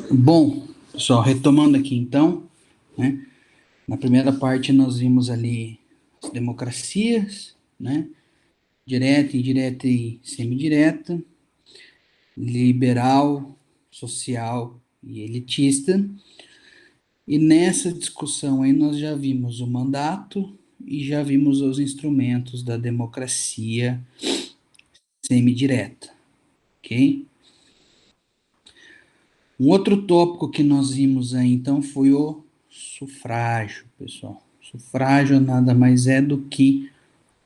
Bom, pessoal, retomando aqui então, né? Na primeira parte nós vimos ali as democracias, né? Direta, indireta e semidireta, liberal, social e elitista. E nessa discussão aí nós já vimos o mandato e já vimos os instrumentos da democracia semidireta, ok? Um outro tópico que nós vimos aí então foi o sufrágio, pessoal. Sufrágio nada mais é do que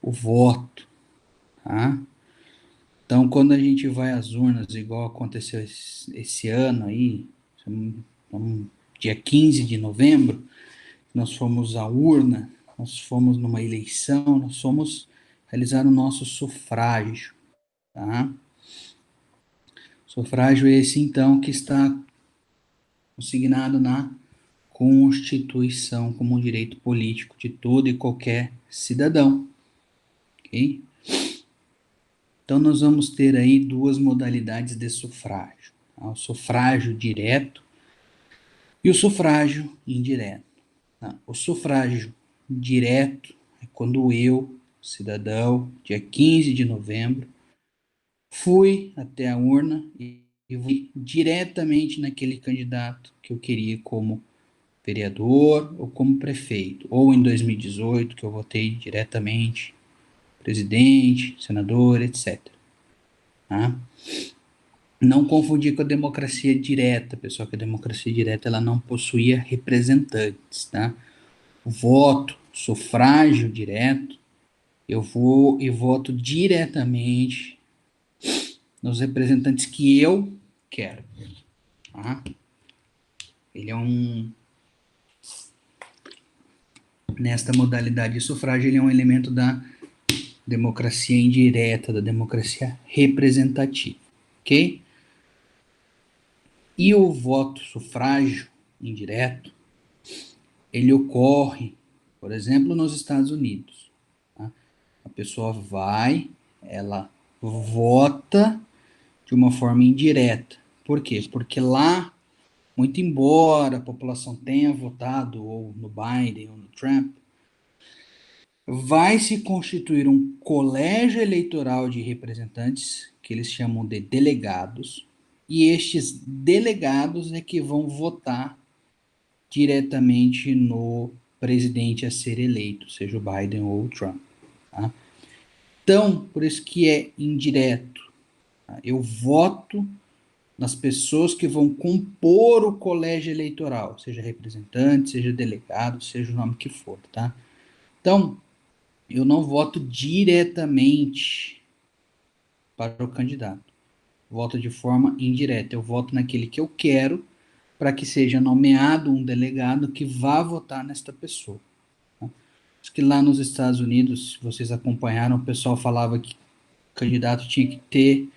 o voto, tá? Então, quando a gente vai às urnas, igual aconteceu esse ano aí, dia 15 de novembro, nós fomos à urna, nós fomos numa eleição, nós fomos realizar o nosso sufrágio, tá? Sufrágio é esse, então, que está consignado na Constituição como um direito político de todo e qualquer cidadão, ok? Então, nós vamos ter aí duas modalidades de sufrágio, tá? O sufrágio direto e o sufrágio indireto, tá? O sufrágio direto é quando eu, cidadão, dia 15 de novembro, fui até a urna e fui diretamente naquele candidato que eu queria como vereador ou como prefeito, ou em 2018, que eu votei diretamente, presidente, senador, etc. Tá? Não confundir com a democracia direta, pessoal, que a democracia direta ela não possuía representantes, tá? O voto, sufrágio direto, eu vou e voto diretamente nos representantes que eu quero, tá? Ele é nesta modalidade de sufrágio, ele é um elemento da democracia indireta, da democracia representativa, ok? E o voto sufrágio indireto, ele ocorre, por exemplo, nos Estados Unidos. Tá? A pessoa vai, ela vota de uma forma indireta. Por quê? Porque lá, muito embora a população tenha votado ou no Biden ou no Trump, vai se constituir um colégio eleitoral de representantes, que eles chamam de delegados, e estes delegados é que vão votar diretamente no presidente a ser eleito, seja o Biden ou o Trump. Tá? Então, por isso que é indireto. Tá? Eu voto nas pessoas que vão compor o colégio eleitoral, seja representante, seja delegado, seja o nome que for, tá? Então, eu não voto diretamente para o candidato. Voto de forma indireta. Eu voto naquele que eu quero para que seja nomeado um delegado que vá votar nesta pessoa. Tá? Acho que lá nos Estados Unidos, se vocês acompanharam, o pessoal falava que o candidato tinha que ter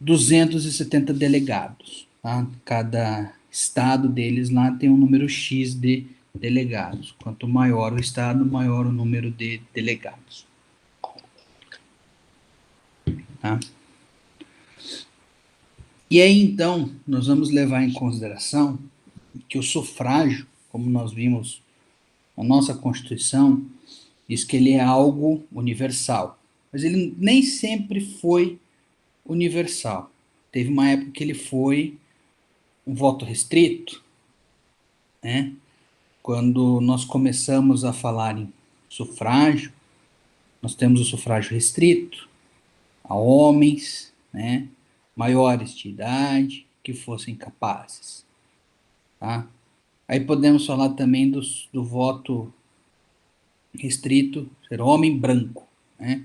270 delegados. Tá? Cada estado deles lá tem um número X de delegados. Quanto maior o estado, maior o número de delegados. Tá? E aí, então, nós vamos levar em consideração que o sufrágio, como nós vimos na nossa Constituição, diz que ele é algo universal. Mas ele nem sempre foi universal. Teve uma época que ele foi um voto restrito, né? Quando nós começamos a falar em sufrágio, nós temos o sufrágio restrito a homens, né, maiores de idade, que fossem capazes, tá? Aí podemos falar também do voto restrito, ser homem branco, né?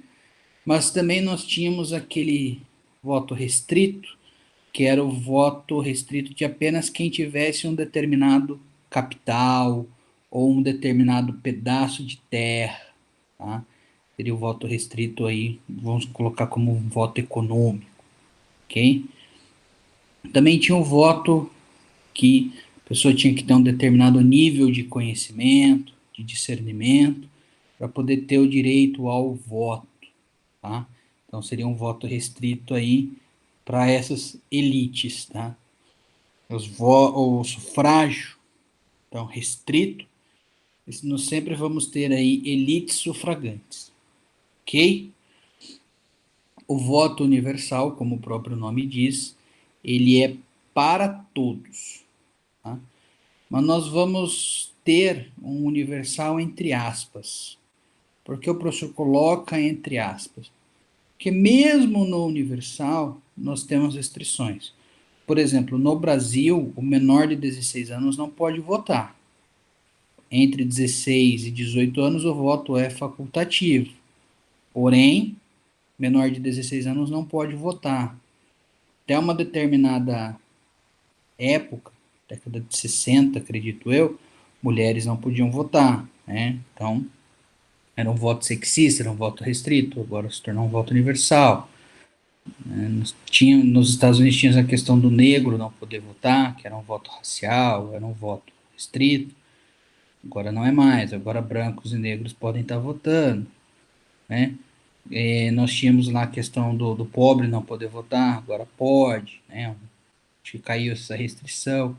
Mas também nós tínhamos aquele voto restrito, que era o voto restrito de apenas quem tivesse um determinado capital ou um determinado pedaço de terra, tá? Seria o voto restrito aí, vamos colocar como um voto econômico, ok? Também tinha o voto que a pessoa tinha que ter um determinado nível de conhecimento, de discernimento, para poder ter o direito ao voto, tá? Então seria um voto restrito aí para essas elites, tá? o sufrágio, então, restrito, nós sempre vamos ter aí elites sufragantes, ok? O voto universal, como o próprio nome diz, ele é para todos, tá? Mas nós vamos ter um universal entre aspas. Por que o professor coloca entre aspas? Porque mesmo no universal, nós temos restrições. Por exemplo, no Brasil, o menor de 16 anos não pode votar. Entre 16 e 18 anos, o voto é facultativo. Porém, menor de 16 anos não pode votar. Até uma determinada época, década de 60, acredito eu, mulheres não podiam votar, né? Então, era um voto sexista, era um voto restrito, agora se tornou um voto universal. Nos Estados Unidos tinha a questão do negro não poder votar, que era um voto racial, era um voto restrito. Agora não é mais, agora brancos e negros podem estar votando, né? Nós tínhamos lá a questão do pobre não poder votar, agora pode, né? Acho que caiu essa restrição.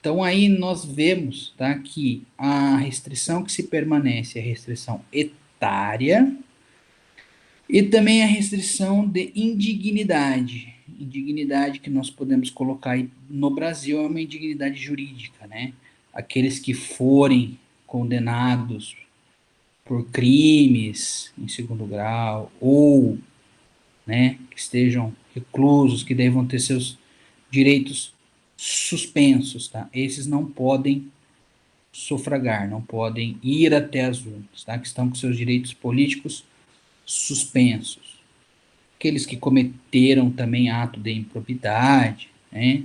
Então aí nós vemos, tá, que a restrição que se permanece é a restrição etária e também a restrição de indignidade. Indignidade que nós podemos colocar aí no Brasil é uma indignidade jurídica, né? Aqueles que forem condenados por crimes em segundo grau ou, né, que estejam reclusos, que devam ter seus direitos suspensos, tá? Esses não podem sufragar, não podem ir até as urnas, tá? Que estão com seus direitos políticos suspensos. Aqueles que cometeram também ato de improbidade, né?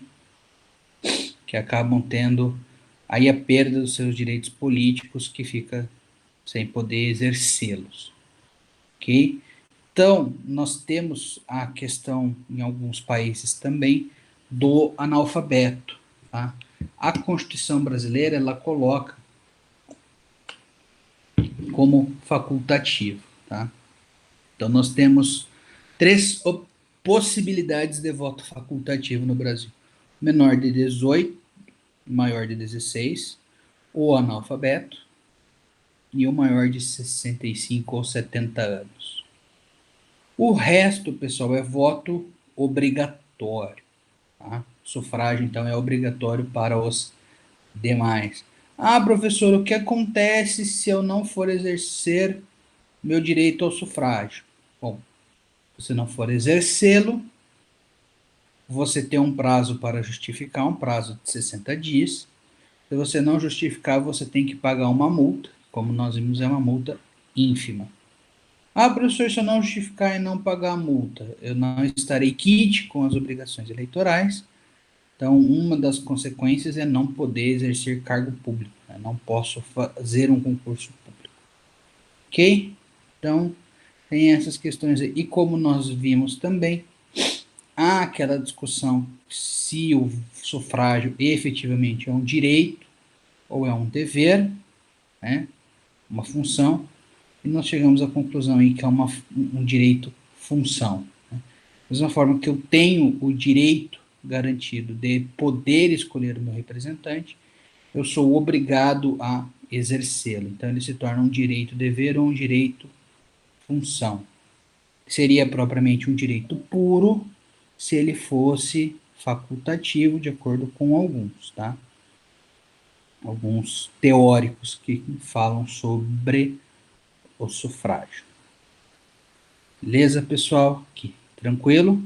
Que acabam tendo aí a perda dos seus direitos políticos, que fica sem poder exercê-los, ok? Então, nós temos a questão, em alguns países também, do analfabeto. Tá? A Constituição brasileira, ela coloca como facultativo. Tá? Então, nós temos três possibilidades de voto facultativo no Brasil. Menor de 18, maior de 16, o analfabeto, e o maior de 65 ou 70 anos. O resto, pessoal, é voto obrigatório. Tá? Sufrágio, então, é obrigatório para os demais. Ah, professor, o que acontece se eu não for exercer meu direito ao sufrágio? Bom, se você não for exercê-lo, você tem um prazo para justificar, um prazo de 60 dias. Se você não justificar, você tem que pagar uma multa. Como nós vimos, é uma multa ínfima. Ah, professor, se eu não justificar e não pagar a multa, eu não estarei quite com as obrigações eleitorais. Então, uma das consequências é não poder exercer cargo público. Né? Não posso fazer um concurso público. Ok? Então, tem essas questões aí. E como nós vimos também, há aquela discussão se o sufrágio efetivamente é um direito ou é um dever, né? Uma função. E nós chegamos à conclusão aí que é um direito-função. Né? Da mesma forma que eu tenho o direito garantido de poder escolher o meu representante, eu sou obrigado a exercê-lo. Então, ele se torna um direito-dever ou um direito-função. Seria propriamente um direito puro se ele fosse facultativo, de acordo com alguns, tá? Alguns teóricos que falam sobre o sufrágio. Beleza, pessoal? Aqui, tranquilo?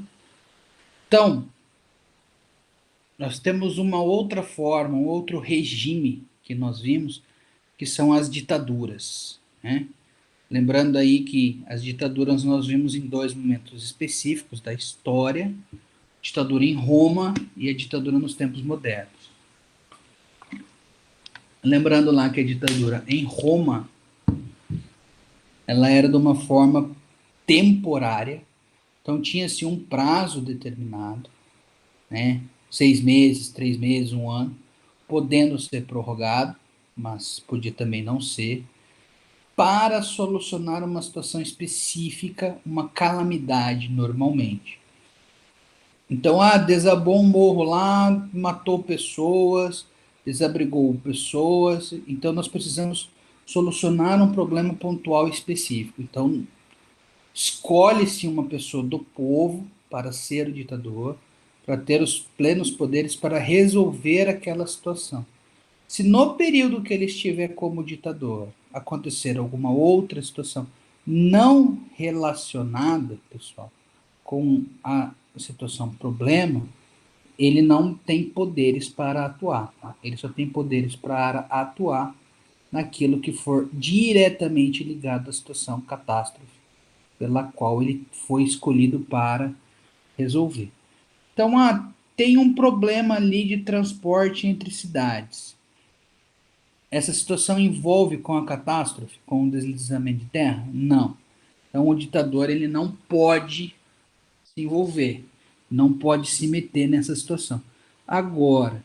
Então, nós temos uma outra forma, um outro regime que nós vimos, que são as ditaduras, né? Lembrando aí que as ditaduras nós vimos em dois momentos específicos da história, ditadura em Roma e a ditadura nos tempos modernos. Lembrando lá que a ditadura em Roma, ela era de uma forma temporária, então tinha-se um prazo determinado, né? 6 meses, 3 meses, um ano, podendo ser prorrogado, mas podia também não ser, para solucionar uma situação específica, uma calamidade normalmente. Então, desabou um morro lá, matou pessoas, desabrigou pessoas. Então, nós precisamos solucionar um problema pontual específico. Então, escolhe-se uma pessoa do povo para ser o ditador, para ter os plenos poderes para resolver aquela situação. Se no período que ele estiver como ditador acontecer alguma outra situação não relacionada, pessoal, com a situação problema, ele não tem poderes para atuar. Tá? Ele só tem poderes para atuar naquilo que for diretamente ligado à situação catástrofe pela qual ele foi escolhido para resolver. Então, tem um problema ali de transporte entre cidades. Essa situação envolve com a catástrofe, com o deslizamento de terra? Não. Então, o ditador ele não pode se envolver, não pode se meter nessa situação. Agora,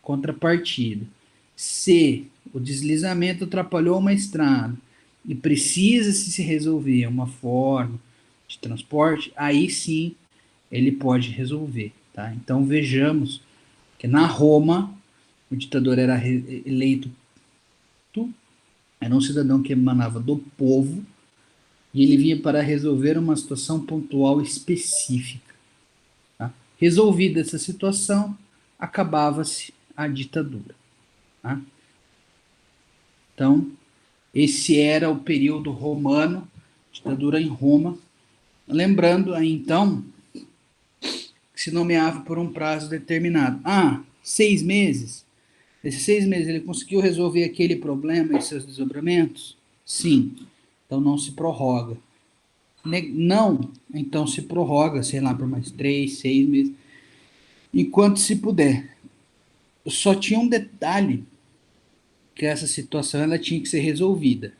contrapartida, se o deslizamento atrapalhou uma estrada e precisa se resolver uma forma de transporte, aí sim ele pode resolver. Tá? Então vejamos que na Roma o ditador era eleito, era um cidadão que emanava do povo e ele vinha para resolver uma situação pontual específica. Tá? Resolvida essa situação, acabava-se a ditadura. Tá? Então, esse era o período romano, ditadura em Roma. Lembrando aí então que se nomeava por um prazo determinado. 6 meses. Esses 6 meses ele conseguiu resolver aquele problema e seus desdobramentos? Sim. Então não se prorroga. Não, então se prorroga, sei lá, por mais 3, 6 meses, enquanto se puder. Só tinha um detalhe, que essa situação ela tinha que ser resolvida.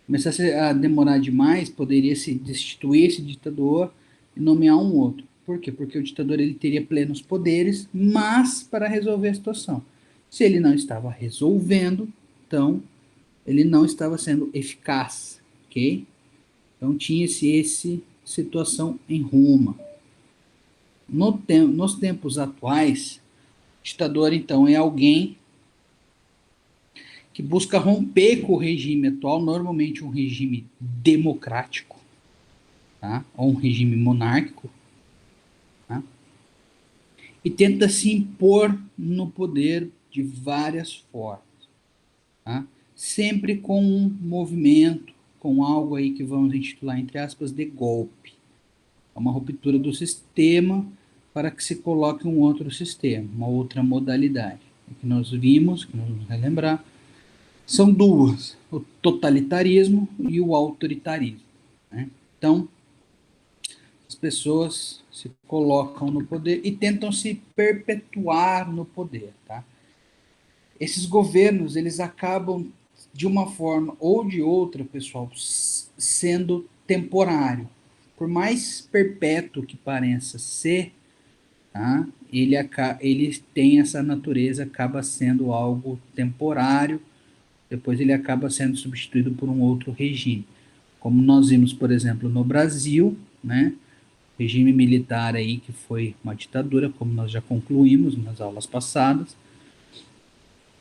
Começasse a demorar demais, poderia se destituir esse ditador e nomear um outro. Por quê? Porque o ditador ele teria plenos poderes, mas para resolver a situação. Se ele não estava resolvendo, então ele não estava sendo eficaz, ok? Então tinha-se essa situação em Roma. Nos tempos atuais, o ditador então é alguém que busca romper com o regime atual, normalmente um regime democrático, tá? Ou um regime monárquico, tá? E tenta se impor no poder de várias formas, tá? Sempre com um movimento, com algo aí que vamos intitular, entre aspas, de golpe. É uma ruptura do sistema para que se coloque um outro sistema, uma outra modalidade. O que nós vimos, que nós vamos relembrar, são duas: o totalitarismo e o autoritarismo. Né? Então, as pessoas se colocam no poder e tentam se perpetuar no poder. Tá? Esses governos, eles acabam, de uma forma ou de outra, pessoal, sendo temporário. Por mais perpétuo que pareça ser, tá? Ele tem essa natureza, acaba sendo algo temporário, depois ele acaba sendo substituído por um outro regime. Como nós vimos, por exemplo, no Brasil, né? Regime militar aí que foi uma ditadura, como nós já concluímos nas aulas passadas.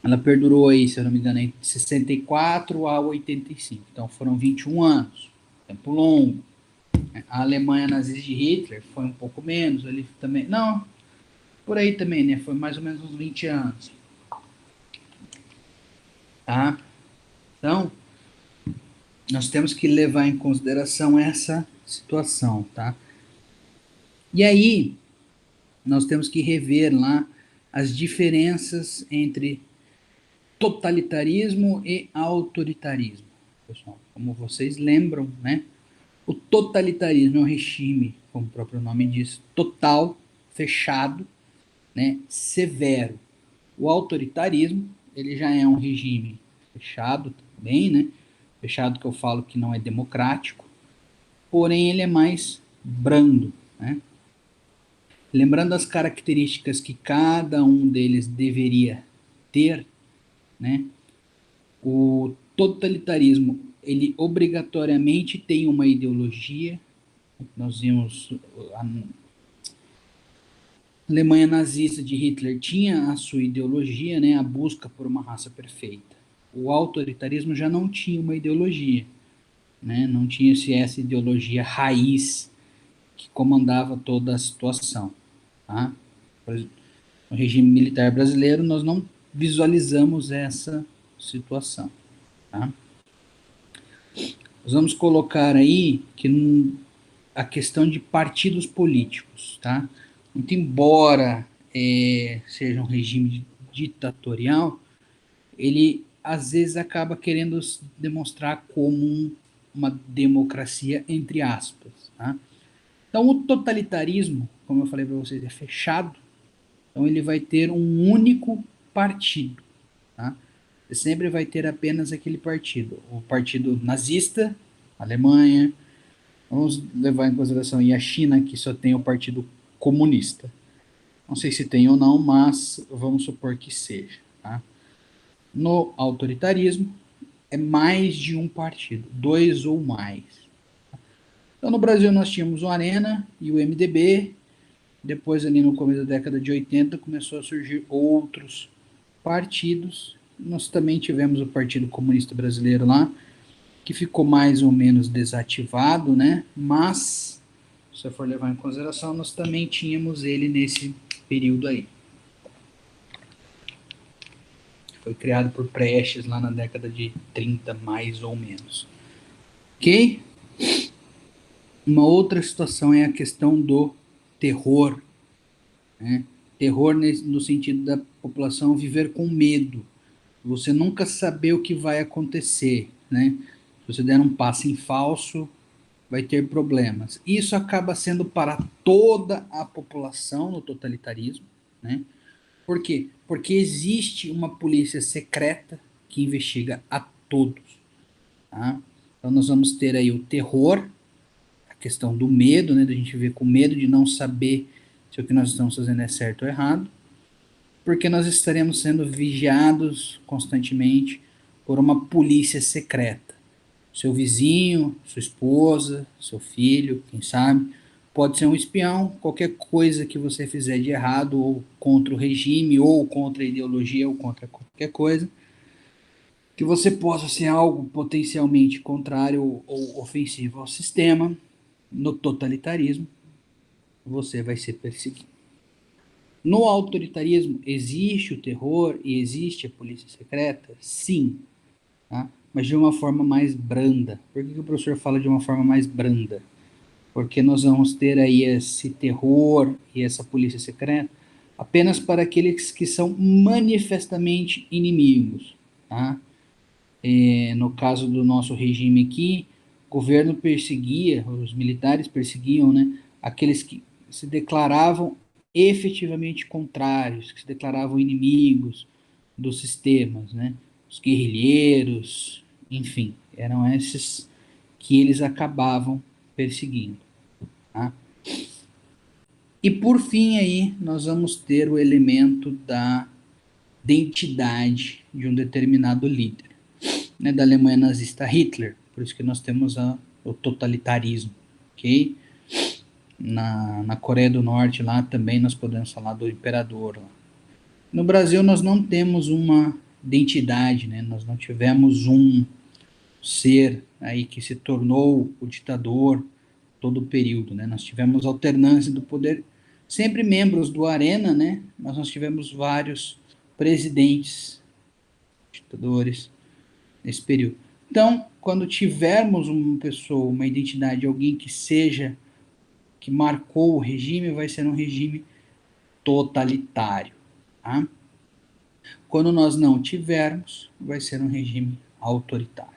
Ela perdurou aí, se eu não me engano, de 64 a 85. Então foram 21 anos, tempo longo. A Alemanha nazista de Hitler foi um pouco menos, ele também, não, por aí também, né? Foi mais ou menos uns 20 anos. Tá? Então, nós temos que levar em consideração essa situação, tá? E aí, nós temos que rever lá as diferenças entre totalitarismo e autoritarismo. Pessoal, como vocês lembram, né? O totalitarismo é um regime, como o próprio nome diz, total, fechado, né? Severo. O autoritarismo, ele já é um regime fechado também, né? Fechado que eu falo que não é democrático, porém ele é mais brando, né? Lembrando as características que cada um deles deveria ter, né? O totalitarismo, ele obrigatoriamente tem uma ideologia. Nós vimos Alemanha nazista de Hitler tinha a sua ideologia, né, a busca por uma raça perfeita. O autoritarismo já não tinha uma ideologia, né, não tinha essa ideologia raiz que comandava toda a situação. Tá? No regime militar brasileiro, nós não visualizamos essa situação. Tá? Nós vamos colocar aí que a questão de partidos políticos. Tá? Muito embora seja um regime ditatorial, ele às vezes acaba querendo se demonstrar como uma democracia, entre aspas. Tá? Então, o totalitarismo, como eu falei para vocês, é fechado. Então, ele vai ter um único partido. Tá? Você sempre vai ter apenas aquele partido. O partido nazista, Alemanha. Vamos levar em consideração aí a China, que só tem o partido comunista. Não sei se tem ou não, mas vamos supor que seja. Tá? No autoritarismo, é mais de um partido, dois ou mais. Então, no Brasil, nós tínhamos o Arena e o MDB. Depois, ali no começo da década de 80, começou a surgir outros partidos. Nós também tivemos o Partido Comunista Brasileiro lá, que ficou mais ou menos desativado, né? Mas, se você for levar em consideração, nós também tínhamos ele nesse período aí. Foi criado por Prestes lá na década de 30, mais ou menos. Ok? Uma outra situação é a questão do terror. Né? Terror no sentido da população viver com medo. Você nunca saber o que vai acontecer. Né? Se você der um passo em falso, vai ter problemas. Isso acaba sendo para toda a população no totalitarismo. Né? Por quê? Porque existe uma polícia secreta que investiga a todos. Tá? Então nós vamos ter aí o terror, a questão do medo, né, da gente ver com medo de não saber se o que nós estamos fazendo é certo ou errado, porque nós estaremos sendo vigiados constantemente por uma polícia secreta. Seu vizinho, sua esposa, seu filho, quem sabe, pode ser um espião, qualquer coisa que você fizer de errado ou contra o regime ou contra a ideologia ou contra qualquer coisa, que você possa ser algo potencialmente contrário ou ofensivo ao sistema, no totalitarismo, você vai ser perseguido. No autoritarismo, existe o terror e existe a polícia secreta? Sim, tá? Mas de uma forma mais branda. Por que o professor fala de uma forma mais branda? Porque nós vamos ter aí esse terror e essa polícia secreta apenas para aqueles que são manifestamente inimigos. Tá? No caso do nosso regime aqui, o governo perseguia, os militares perseguiam, né, aqueles que se declaravam efetivamente contrários, que se declaravam inimigos dos sistemas, né, os guerrilheiros, enfim, eram esses que eles acabavam perseguindo. Tá? E por fim aí nós vamos ter o elemento da identidade de um determinado líder, né, da Alemanha nazista Hitler, por isso que nós temos o totalitarismo, ok? Na Coreia do Norte lá também nós podemos falar do imperador. Lá. No Brasil nós não temos uma identidade, né? Nós não tivemos um ser aí que se tornou o ditador todo o período, né? Nós tivemos alternância do poder, sempre membros do Arena, né? Mas nós tivemos vários presidentes, ditadores nesse período. Então, quando tivermos uma pessoa, uma identidade, alguém que seja, que marcou o regime, vai ser um regime totalitário. Tá? Quando nós não tivermos, vai ser um regime autoritário.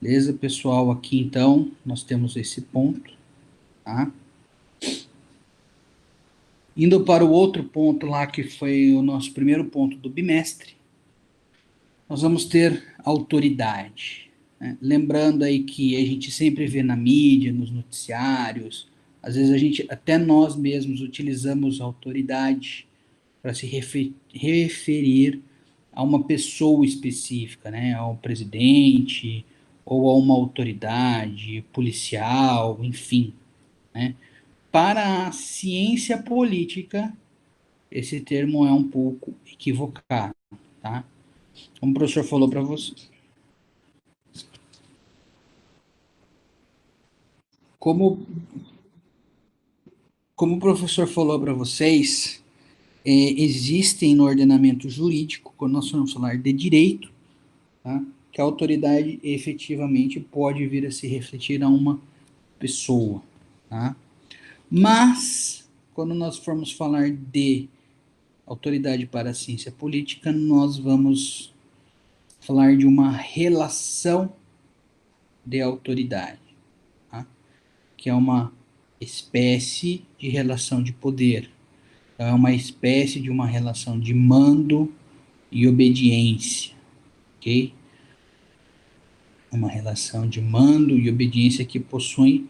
Beleza, pessoal? Aqui então nós temos esse ponto. Tá? Indo para o outro ponto lá, que foi o nosso primeiro ponto do bimestre, nós vamos ter autoridade. Né? Lembrando aí que a gente sempre vê na mídia, nos noticiários, às vezes a gente, até nós mesmos, utilizamos autoridade para se referir a uma pessoa específica, né? Ao presidente ou a uma autoridade policial, enfim. Né? para a ciência política, esse termo é um pouco equivocado, tá? Como o professor falou para você. Como, como o professor falou para vocês, existem no ordenamento jurídico, quando nós vamos falar de direito, tá? Que a autoridade efetivamente pode vir a se refletir a uma pessoa, tá? Mas, quando nós formos falar de autoridade para a ciência política, nós vamos falar de uma relação de autoridade, tá? Que é uma espécie de relação de poder. Então, é uma espécie de uma relação de mando e obediência, ok? Uma relação de mando e obediência que possui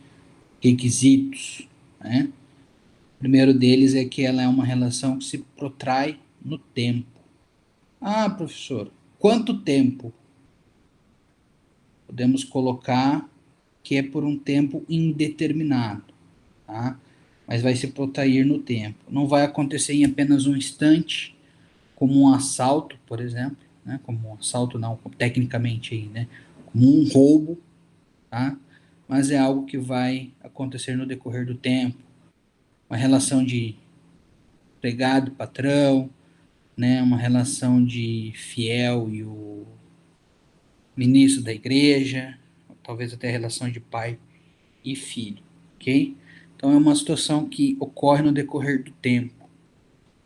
requisitos, né? O primeiro deles é que ela é uma relação que se protrai no tempo. Ah, professor, quanto tempo? Podemos colocar que é por um tempo indeterminado, tá? Mas vai se protrair no tempo. Não vai acontecer em apenas um instante, como um assalto, por exemplo, né? Como um assalto não, tecnicamente aí, né? Como um roubo, tá? Mas é algo que vai acontecer no decorrer do tempo. Uma relação de empregado, patrão, né? Uma relação de fiel e o ministro da igreja, talvez até a relação de pai e filho, ok? Então é uma situação que ocorre no decorrer do tempo.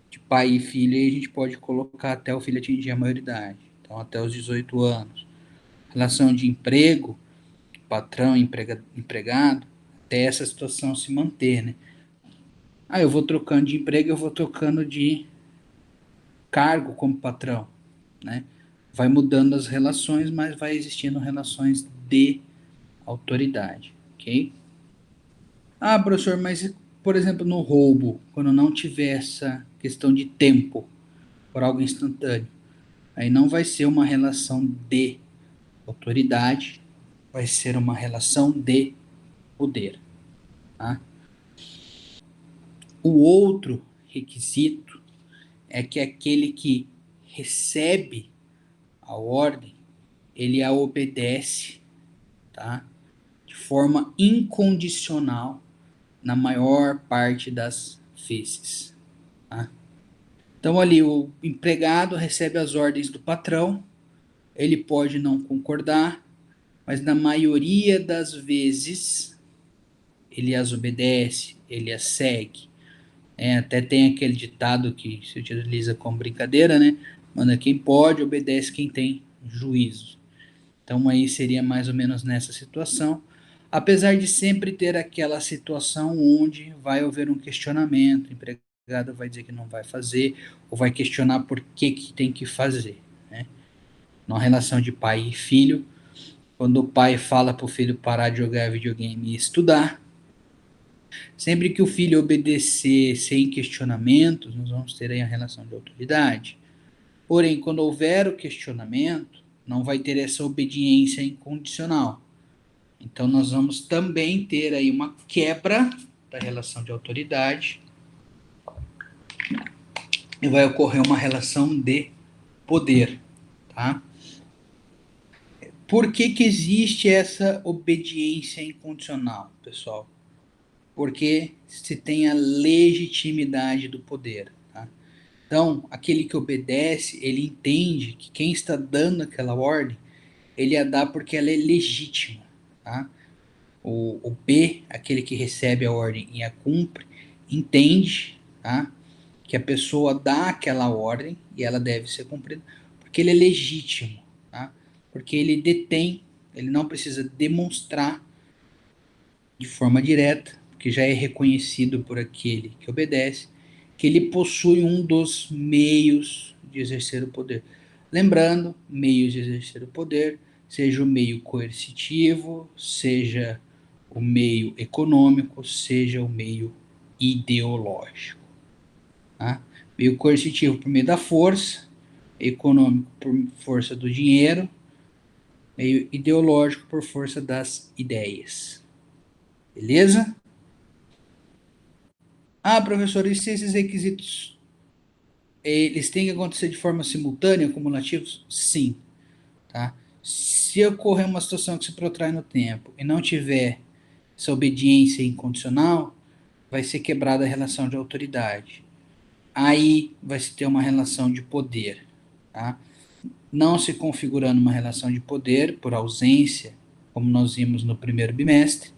De pai e filho, aí a gente pode colocar até o filho atingir a maioridade, então até os 18 anos. Relação de emprego, patrão e empregado, até essa situação se manter, né? Ah, eu vou trocando de emprego, eu vou trocando de cargo como patrão, né? Vai mudando as relações, mas vai existindo relações de autoridade, ok? Ah, professor, mas, por exemplo, no roubo, quando não tiver essa questão de tempo por algo instantâneo, aí não vai ser uma relação de autoridade, vai ser uma relação de poder, tá? O outro requisito é que aquele que recebe a ordem, ele a obedece, tá? De forma incondicional na maior parte das vezes, tá? Então ali o empregado recebe as ordens do patrão, ele pode não concordar, mas na maioria das vezes ele as obedece, ele as segue. Até tem aquele ditado que se utiliza como brincadeira, né? Manda quem pode, obedece quem tem juízo. Então aí seria mais ou menos nessa situação, apesar de sempre ter aquela situação onde vai haver um questionamento, o empregado vai dizer que não vai fazer, ou vai questionar por que, que tem que fazer, né? Na relação de pai e filho, quando o pai fala para o filho parar de jogar videogame e estudar, sempre que o filho obedecer sem questionamentos, nós vamos ter aí a relação de autoridade. Porém, quando houver o questionamento, não vai ter essa obediência incondicional. Então, nós vamos também ter aí uma quebra da relação de autoridade e vai ocorrer uma relação de poder, tá? Por que que existe essa obediência incondicional, pessoal? Porque se tem a legitimidade do poder, tá? Então, aquele que obedece, ele entende que quem está dando aquela ordem, ele a dá porque ela é legítima, tá? O B, aquele que recebe a ordem e a cumpre, entende, tá? Que a pessoa dá aquela ordem e ela deve ser cumprida porque ele é legítimo, tá? Porque ele detém, ele não precisa demonstrar de forma direta, porque já é reconhecido por aquele que obedece, que ele possui um dos meios de exercer o poder. Lembrando, meios de exercer o poder, seja o meio coercitivo, seja o meio econômico, seja o meio ideológico. Tá? Meio coercitivo por meio da força, econômico por força do dinheiro, meio ideológico por força das ideias. Beleza? Ah, professor, e se esses requisitos eles têm que acontecer de forma simultânea, cumulativos? Sim, tá? Se ocorrer uma situação que se protrai no tempo e não tiver essa obediência incondicional, vai ser quebrada a relação de autoridade. Aí vai se ter uma relação de poder, tá? Não se configurando uma relação de poder por ausência, como nós vimos no primeiro bimestre,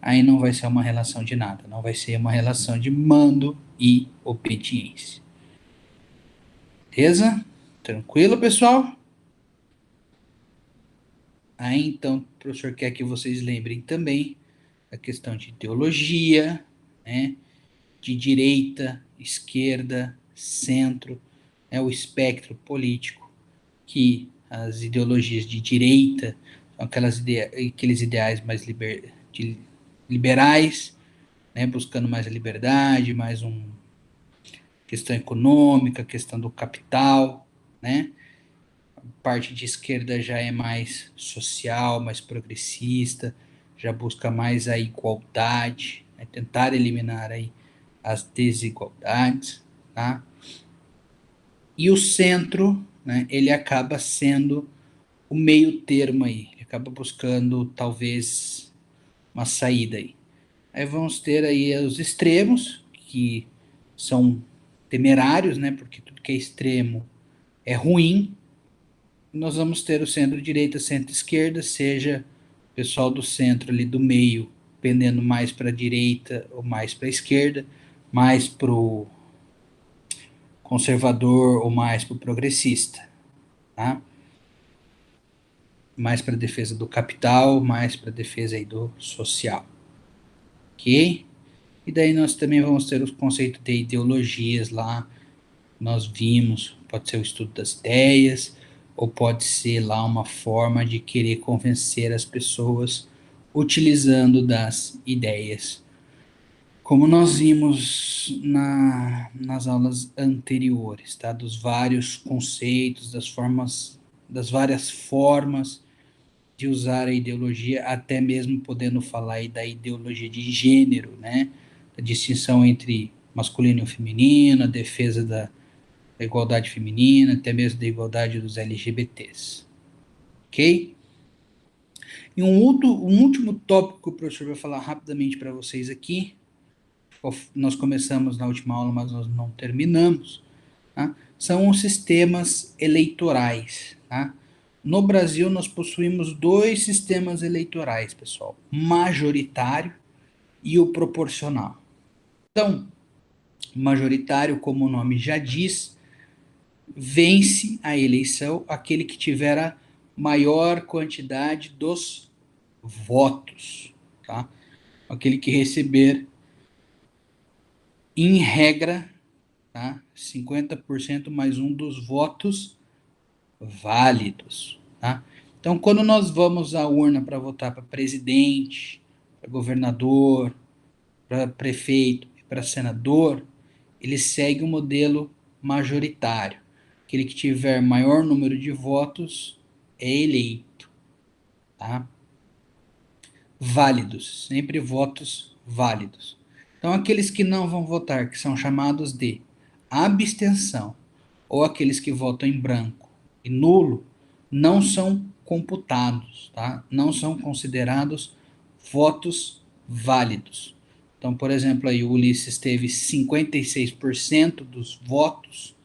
aí não vai ser uma relação de nada, não vai ser uma relação de mando e obediência. Beleza? Tranquilo, pessoal? Aí então, o professor quer que vocês lembrem também a questão de ideologia, né? De direita, esquerda, centro, é o espectro político, que as ideologias de direita são aqueles ideais mais liberais, né? Buscando mais a liberdade, mais questão econômica, questão do capital, né? Parte de esquerda já é mais social, mais progressista, já busca mais a igualdade, né? Tentar eliminar aí as desigualdades, tá? E o centro, né, ele acaba sendo o meio termo aí, ele acaba buscando talvez uma saída aí. Aí vamos ter aí os extremos, que são temerários, né, porque tudo que é extremo é ruim. Nós vamos ter o centro-direita, centro-esquerda, seja o pessoal do centro ali do meio, pendendo mais para a direita ou mais para a esquerda, mais para o conservador ou mais para o progressista, tá? Mais para a defesa do capital, mais para a defesa aí do social, ok? E daí nós também vamos ter os conceitos de ideologias lá, nós vimos, pode ser o estudo das ideias, ou pode ser lá uma forma de querer convencer as pessoas utilizando das ideias. Como nós vimos nas aulas anteriores, tá? Dos vários conceitos, das várias formas de usar a ideologia, até mesmo podendo falar aí da ideologia de gênero, né? A distinção entre masculino e feminino, a defesa da igualdade feminina, até mesmo da igualdade dos LGBTs. Ok? E um último tópico que o professor vai falar rapidamente para vocês aqui, nós começamos na última aula, mas nós não terminamos, tá? São os sistemas eleitorais. Tá? No Brasil, nós possuímos dois sistemas eleitorais, pessoal: majoritário e o proporcional. Então, majoritário, como o nome já diz, vence a eleição aquele que tiver a maior quantidade dos votos, tá? Aquele que receber, em regra, tá? 50% mais um dos votos válidos, tá? Então, quando nós vamos à urna para votar para presidente, para governador, para prefeito e para senador, ele segue o modelo majoritário. Aquele que tiver maior número de votos é eleito, tá? Válidos, sempre votos válidos. Então, aqueles que não vão votar, que são chamados de abstenção, ou aqueles que votam em branco e nulo, não são computados, tá? Não são considerados votos válidos. Então, por exemplo, aí o Ulisses teve 56% dos votos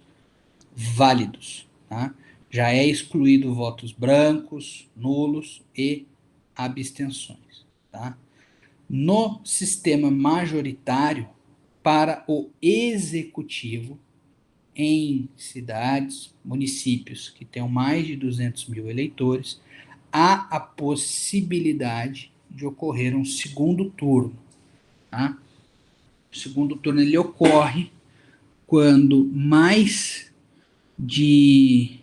válidos, tá? Já é excluído votos brancos, nulos e abstenções, tá? No sistema majoritário, para o executivo, em cidades, municípios que tenham mais de 200 mil eleitores, há a possibilidade de ocorrer um segundo turno. Tá? O segundo turno ele ocorre quando mais de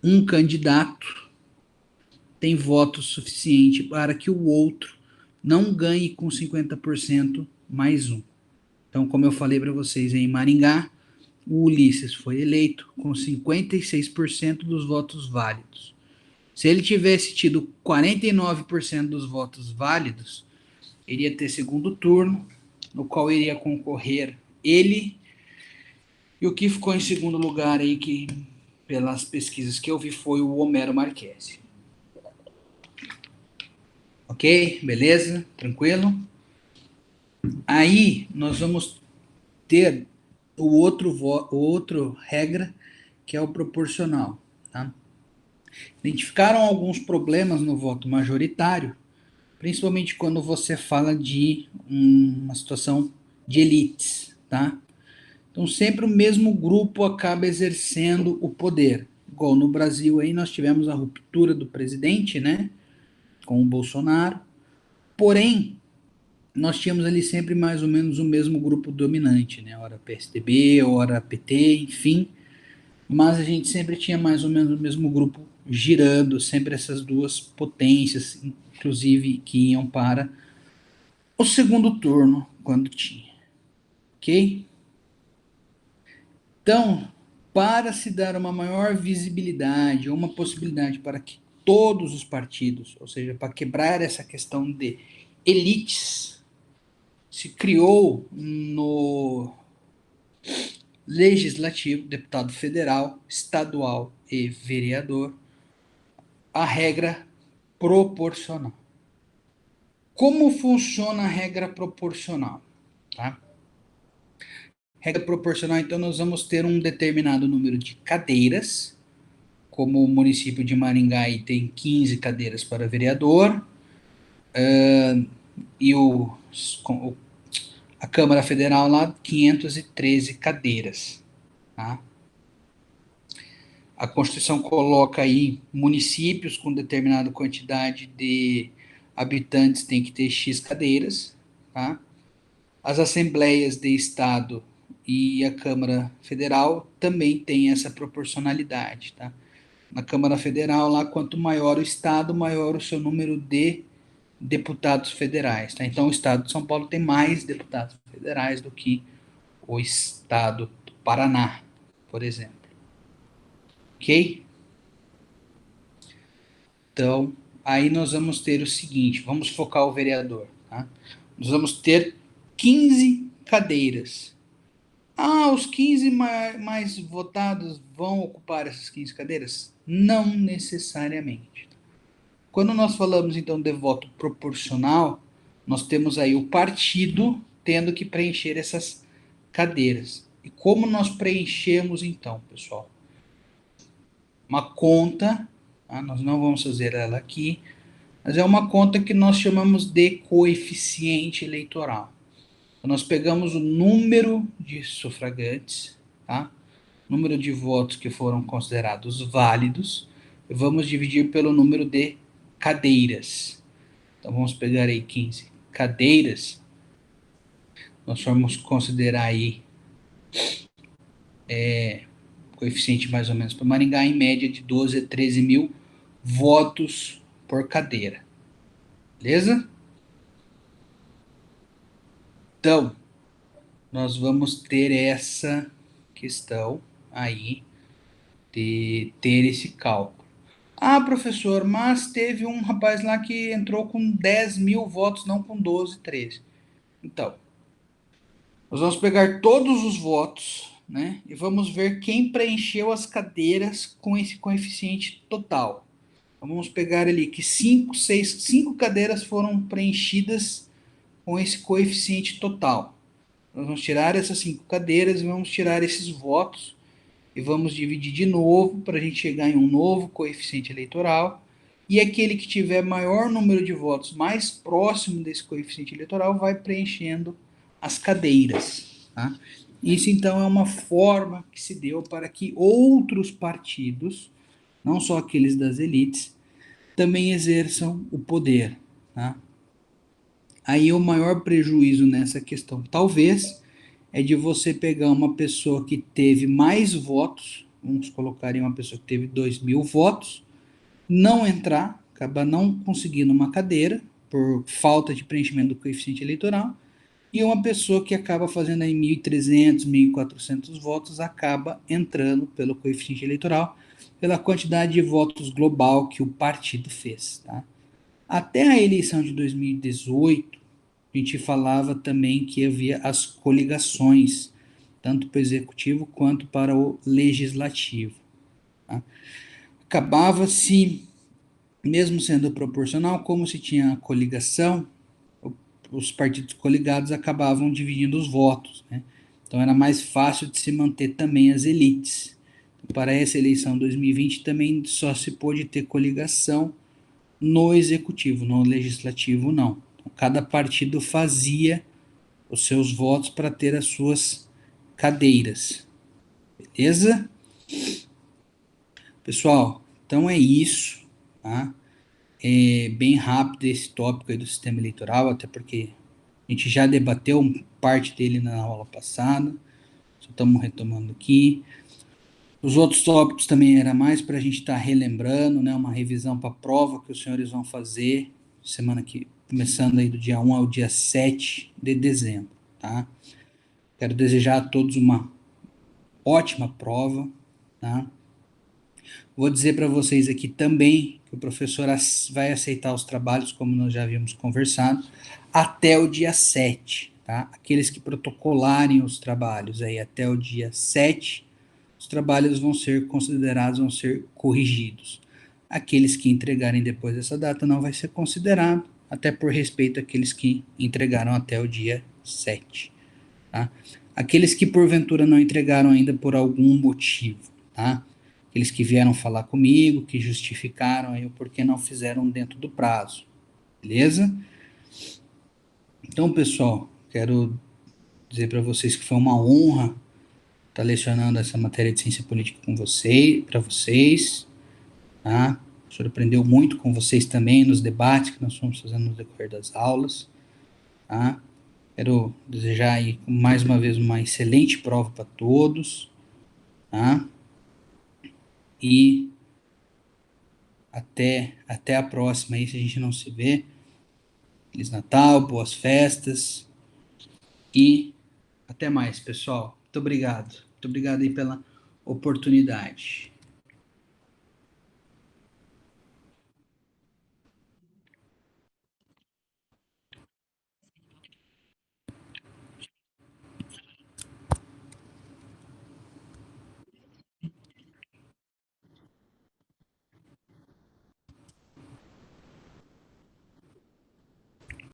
um candidato tem voto suficiente para que o outro não ganhe com 50% mais um. Então, como eu falei para vocês, em Maringá, o Ulisses foi eleito com 56% dos votos válidos. Se ele tivesse tido 49% dos votos válidos, iria ter segundo turno no qual iria concorrer ele, e o que ficou em segundo lugar aí, que pelas pesquisas que eu vi, foi o Homero Marchesi. Ok? Beleza? Tranquilo? Aí nós vamos ter o outro regra, que é o proporcional. Tá? Identificaram alguns problemas no voto majoritário, principalmente quando você fala de uma situação de elites. Tá? Então, sempre o mesmo grupo acaba exercendo o poder. Igual no Brasil, aí nós tivemos a ruptura do presidente, né, com o Bolsonaro. Porém, nós tínhamos ali sempre mais ou menos o mesmo grupo dominante, né, ora PSDB, ora PT, enfim. Mas a gente sempre tinha mais ou menos o mesmo grupo girando, sempre essas duas potências, inclusive, que iam para o segundo turno, quando tinha. Ok? Então, para se dar uma maior visibilidade, ou uma possibilidade para que todos os partidos, ou seja, para quebrar essa questão de elites, se criou no legislativo, deputado federal, estadual e vereador, a regra proporcional. Como funciona a regra proporcional? Tá? Regra proporcional, então, nós vamos ter um determinado número de cadeiras. Como o município de Maringá aí tem 15 cadeiras para vereador, e a Câmara Federal lá 513 cadeiras. Tá? A Constituição coloca aí municípios com determinada quantidade de habitantes tem que ter X cadeiras. Tá? As assembleias de Estado e a Câmara Federal também tem essa proporcionalidade. Tá? Na Câmara Federal, lá, quanto maior o estado, maior o seu número de deputados federais. Tá? Então, o estado de São Paulo tem mais deputados federais do que o estado do Paraná, por exemplo. Ok? Então, aí nós vamos ter o seguinte, vamos focar o vereador. Tá? Nós vamos ter 15 cadeiras. Ah, os 15 mais votados vão ocupar essas 15 cadeiras? Não necessariamente. Quando nós falamos então de voto proporcional, nós temos aí o partido tendo que preencher essas cadeiras. E como nós preenchemos então, pessoal? Uma conta, tá? Nós não vamos fazer ela aqui, mas é uma conta que nós chamamos de coeficiente eleitoral. Então, nós pegamos o número de sufragantes, tá? Número de votos que foram considerados válidos, e vamos dividir pelo número de cadeiras. Então vamos pegar aí 15 cadeiras. Nós vamos considerar aí coeficiente mais ou menos para Maringá, em média de 12 a 13 mil votos por cadeira. Beleza? Então, nós vamos ter essa questão aí de ter esse cálculo. Ah, professor, mas teve um rapaz lá que entrou com 10 mil votos, não com 12, 13. Então, nós vamos pegar todos os votos, né? E vamos ver quem preencheu as cadeiras com esse coeficiente total. Então, vamos pegar ali que 5 cadeiras foram preenchidas com esse coeficiente total. Nós vamos tirar essas 5 cadeiras e vamos tirar esses votos e vamos dividir de novo para a gente chegar em um novo coeficiente eleitoral. E aquele que tiver maior número de votos mais próximo desse coeficiente eleitoral vai preenchendo as cadeiras. Tá? Isso então é uma forma que se deu para que outros partidos, não só aqueles das elites, também exerçam o poder. Tá? Aí o maior prejuízo nessa questão, talvez, é de você pegar uma pessoa que teve mais votos, vamos colocar em uma pessoa que teve 2 mil votos, não entrar, acabar não conseguindo uma cadeira, por falta de preenchimento do coeficiente eleitoral, e uma pessoa que acaba fazendo aí 1.300, 1.400 votos, acaba entrando pelo coeficiente eleitoral, pela quantidade de votos global que o partido fez. Tá? Até a eleição de 2018, a gente falava também que havia as coligações, tanto para o executivo quanto para o legislativo. Tá? Acabava-se, mesmo sendo proporcional, como se tinha a coligação, os partidos coligados acabavam dividindo os votos, né? Então era mais fácil de se manter também as elites. Para essa eleição 2020 também só se pôde ter coligação no executivo, no legislativo não. Então, cada partido fazia os seus votos para ter as suas cadeiras. Beleza? Pessoal, então é isso, tá? É bem rápido esse tópico aí do sistema eleitoral, até porque a gente já debateu parte dele na aula passada, só estamos retomando aqui. Os outros tópicos também era mais para a gente estar relembrando, né, uma revisão para a prova que os senhores vão fazer semana que começando aí do dia 1 ao dia 7 de dezembro, tá? Quero desejar a todos uma ótima prova, tá? Vou dizer para vocês aqui também que o professor vai aceitar os trabalhos, como nós já havíamos conversado, até o dia 7, tá? Aqueles que protocolarem os trabalhos aí até o dia 7, os trabalhos vão ser considerados, vão ser corrigidos. Aqueles que entregarem depois dessa data não vai ser considerado, até por respeito àqueles que entregaram até o dia 7, tá? Aqueles que porventura não entregaram ainda por algum motivo, tá? Aqueles que vieram falar comigo, que justificaram aí o porquê não fizeram dentro do prazo, beleza? Então, pessoal, quero dizer para vocês que foi uma honra estar lecionando essa matéria de ciência política com vocês, para vocês, tá? O senhor aprendeu muito com vocês também nos debates que nós fomos fazendo no decorrer das aulas, tá? Quero desejar aí mais uma vez uma excelente prova para todos, tá? E até a próxima aí, se a gente não se vê. Feliz Natal, boas festas e até mais, pessoal. Muito obrigado. Muito obrigado aí pela oportunidade.